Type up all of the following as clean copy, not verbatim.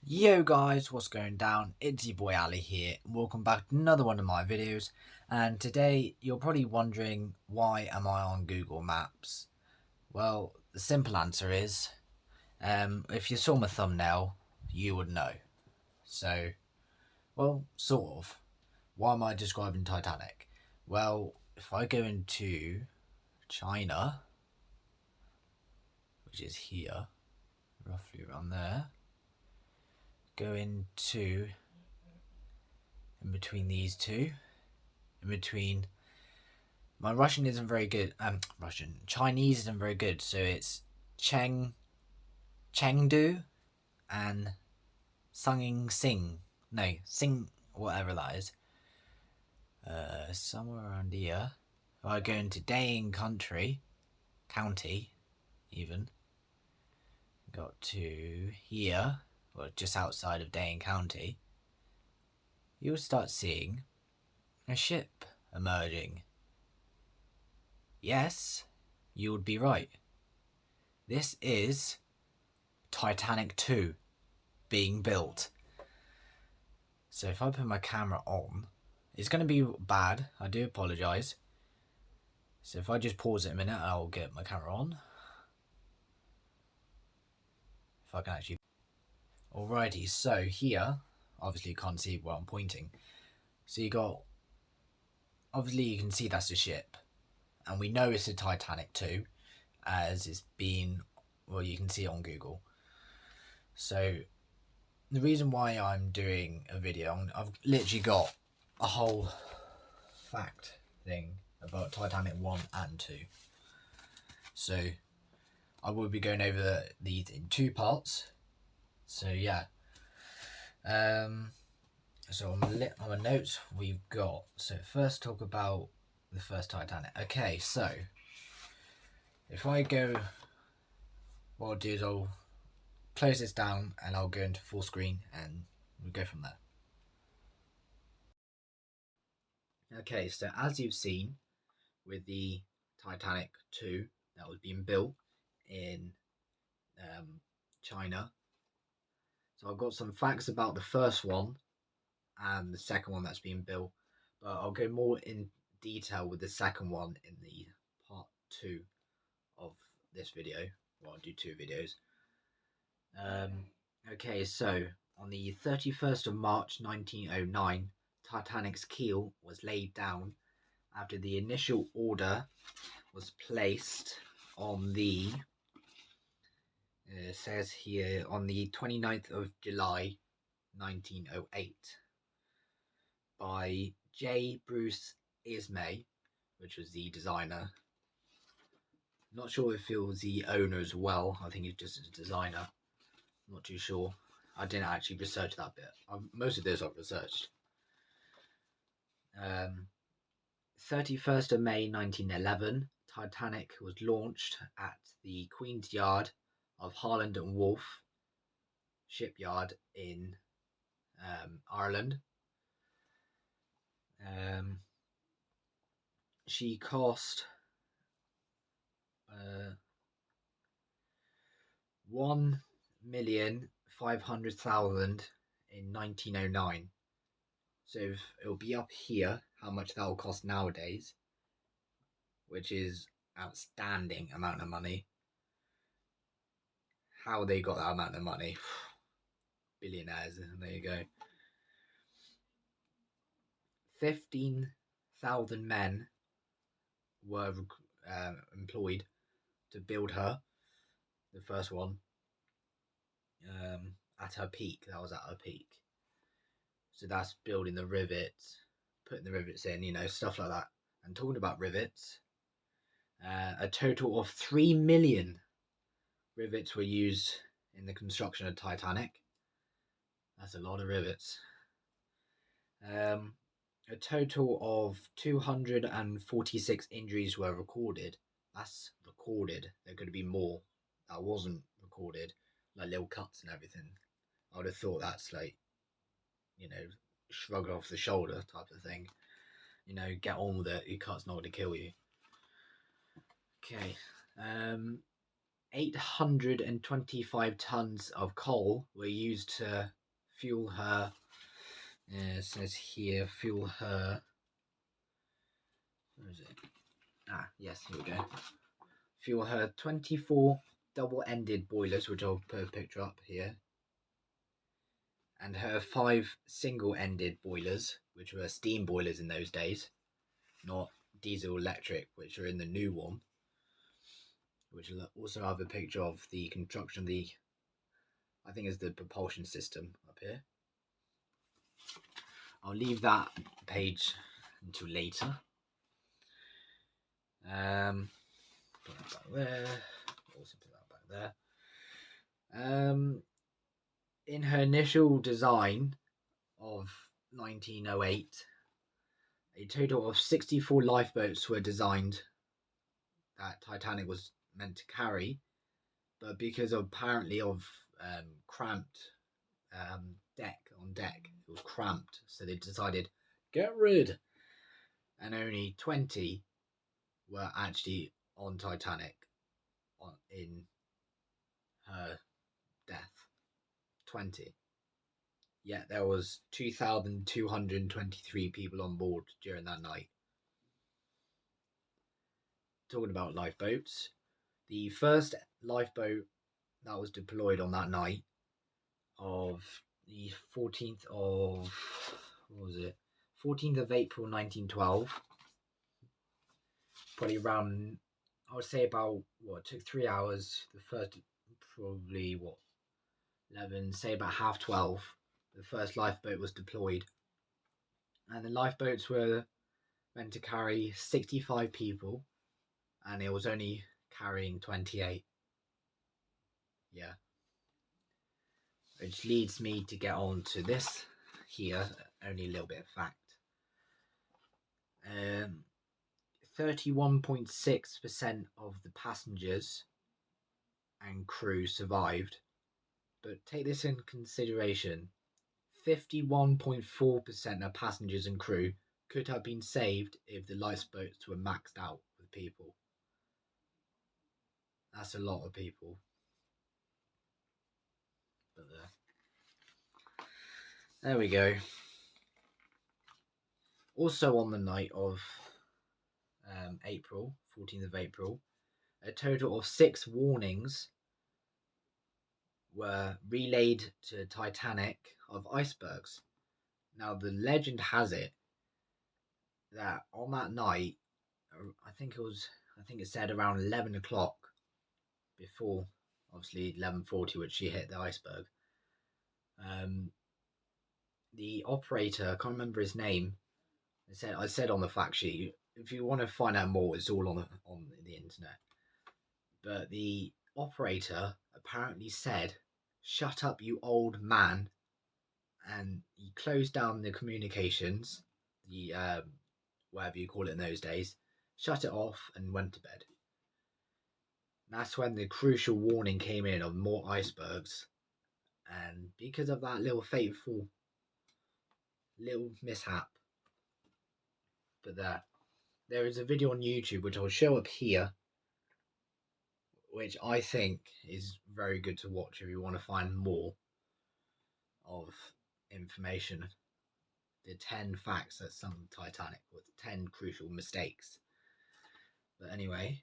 Yo guys, what's going down? It's your boy Ali here, and welcome back to another one of my videos. And today you're probably wondering, why am I on Google Maps? Well, the simple answer is, if you saw my thumbnail, you would know. So, well, sort of. Why am I describing Titanic? Well, if I go into China, which is here, roughly around there, go into in between these two, in between. My Russian isn't very good. Chinese isn't very good, so it's Chengdu and Sing, whatever that is. Somewhere around here. If I go into Dane County, even, got to here, or just outside of Dane County, you'll start seeing a ship emerging. Yes, you would be right. This is Titanic 2 being built. So if I put my camera on, it's going to be bad. I do apologise. So if I just pause it a minute, I'll get my camera on. If I can actually. Alrighty, so here, obviously you can't see where I'm pointing. So you got, obviously you can see that's a ship. And we know it's a Titanic 2, as it's been, well, you can see it on Google. So the reason why I'm doing a video, I've literally got a whole fact thing about Titanic 1 and 2. So I will be going over these in two parts. So yeah. So on my notes we've got, so first talk about the first Titanic. Okay, so if I go, what I'll do is I'll close this down and I'll go into full screen and we'll go from there. Okay, so as you've seen with the Titanic 2 that was being built in China, so I've got some facts about the first one and the second one that's being built, but I'll go more in detail with the second one in the part 2 of this video. Well, I'll do 2 videos. Okay, so on the 31st of March 1909, Titanic's keel was laid down after the initial order was placed on the, it says here, on the 29th of July 1908 by J. Bruce Ismay, which was the designer. Not sure if it was the owner as well. I think he's just a designer. Not too sure. I didn't actually research that bit. Most of this I've researched. 31st of May 1911, Titanic was launched at the Queen's Yard of Harland and Wolff shipyard in Ireland. She cost $1,500,000 in 1909. So it'll be up here how much that will cost nowadays, which is outstanding amount of money. How they got that amount of money? Billionaires. There you go. 15,000 men were employed to build her, the first one, at her peak. That was at her peak. So that's building the rivets, putting the rivets in, you know, stuff like that. And talking about rivets, a total of 3 million rivets were used in the construction of Titanic. That's a lot of rivets. A total of 246 injuries were recorded. That's recorded. There could be more that wasn't recorded, like little cuts and everything. I would have thought that's like, you know, shrug off the shoulder type of thing. You know, get on with it. Your cut's not going to kill you. Okay. 825 tons of coal were used to fuel her. It says here, fuel her. Where is it? Yes, here we go. Fuel her 24 double-ended boilers, which I'll put a picture up here, and her 5 single-ended boilers, which were steam boilers in those days, not diesel electric, which are in the new one, which will also have a picture of the construction of the, I think it's the propulsion system up here. I'll leave that page until later. Put that back there. Also put that back there. In her initial design of 1908, a total of 64 lifeboats were designed that Titanic was meant to carry, but because apparently of cramped deck, it was cramped, so they decided get rid, and only 20 were actually on Titanic in her death. 20. Yet there was 2,223 people on board during that night. Talking about lifeboats, the first lifeboat that was deployed on that night of the 14th of, what was it? 14th of April 1912. Probably around, I would say about, it took 3 hours. The first, probably, 11, say about 12:30. The first lifeboat was deployed. And the lifeboats were meant to carry 65 people, and it was only carrying 28. Yeah. Which leads me to get on to this here, only a little bit of fact. 31.6% of the passengers and crew survived, but take this in consideration, 51.4% of passengers and crew could have been saved if the lifeboats were maxed out with people. That's a lot of people. But there we go. Also on the night of April, 14th of April, a total of 6 warnings were relayed to Titanic of icebergs. Now, the legend has it that on that night, I think it said around 11 o'clock, before obviously 11:40, which she hit the iceberg. The operator, I can't remember his name. I said on the fact sheet, if you want to find out more, it's all on the internet. But the operator apparently said, "Shut up, you old man," and he closed down the communications, the whatever you call it in those days, shut it off and went to bed. That's when the crucial warning came in of more icebergs, and because of that little fateful little mishap. But there is a video on YouTube which I'll show up here, which I think is very good to watch if you want to find more of information. The 10 facts that sunk Titanic, with 10 crucial mistakes. But anyway,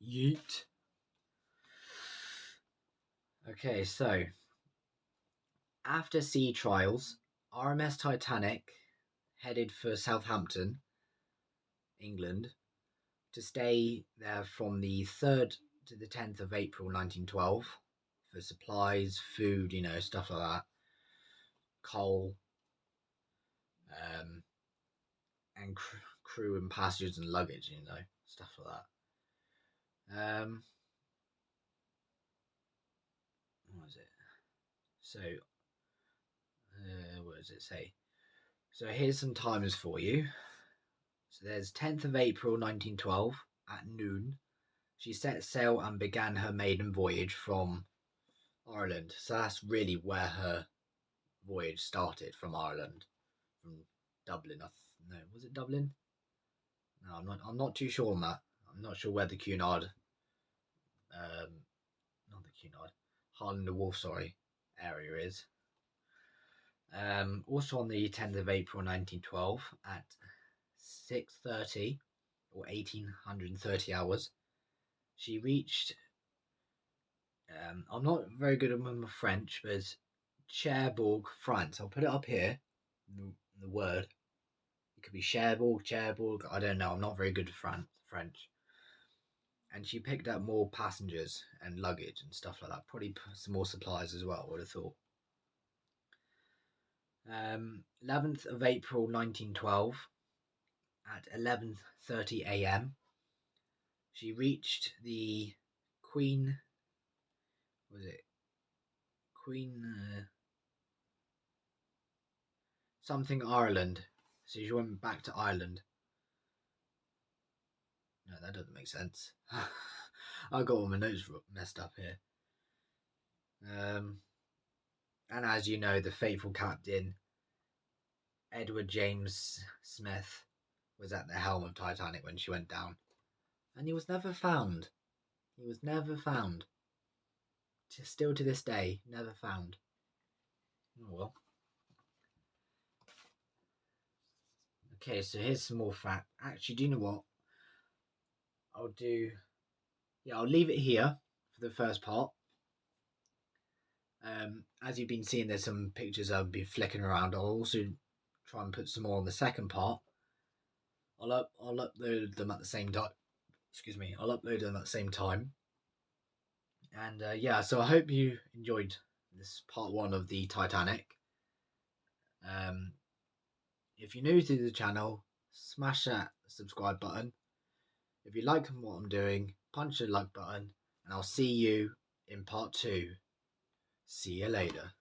yeet. Okay, so after sea trials, RMS Titanic headed for Southampton, England, to stay there from the 3rd to the 10th of April 1912 for supplies, food, stuff like that, coal, and crew and passengers and luggage, stuff like that. What was it? So, what does it say? So here's some times for you. So there's 10th of April 1912 at noon. She set sail and began her maiden voyage from Ireland. So that's really where her voyage started, from Ireland, from Dublin. No, was it Dublin? No, I'm not too sure on that. I'm not sure where the Cunard, not the Cunard, Harland the Wolf, sorry, area is. Also on the 10th of April 1912 at 6:30 or 1830 hours, she reached. I'm not very good at my French, but it's Cherbourg, France. I'll put it up here. The word. It could be Cherbourg. I don't know. I'm not very good at French. And she picked up more passengers and luggage and stuff like that. Probably some more supplies as well, I would have thought. 11th of April 1912 at 11:30 a.m. she reached the Queen. Was it Queen something Ireland? So she went back to Ireland. No, that doesn't make sense. I got all my notes messed up here. And as you know, the faithful captain Edward James Smith was at the helm of Titanic when she went down, and he was never found. He was never found. Still to this day, never found. Oh well. Okay, so here's some more fact. Actually, do you know what? I'll leave it here for the first part. As you've been seeing, there's some pictures I've been flicking around. I'll also try and put some more on the second part. I'll upload them at the same time. Excuse me. I'll upload them at the same time. And yeah, so I hope you enjoyed this part 1 of the Titanic. If you're new to the channel, smash that subscribe button. If you like what I'm doing, punch the like button, and I'll see you in part 2. See you later.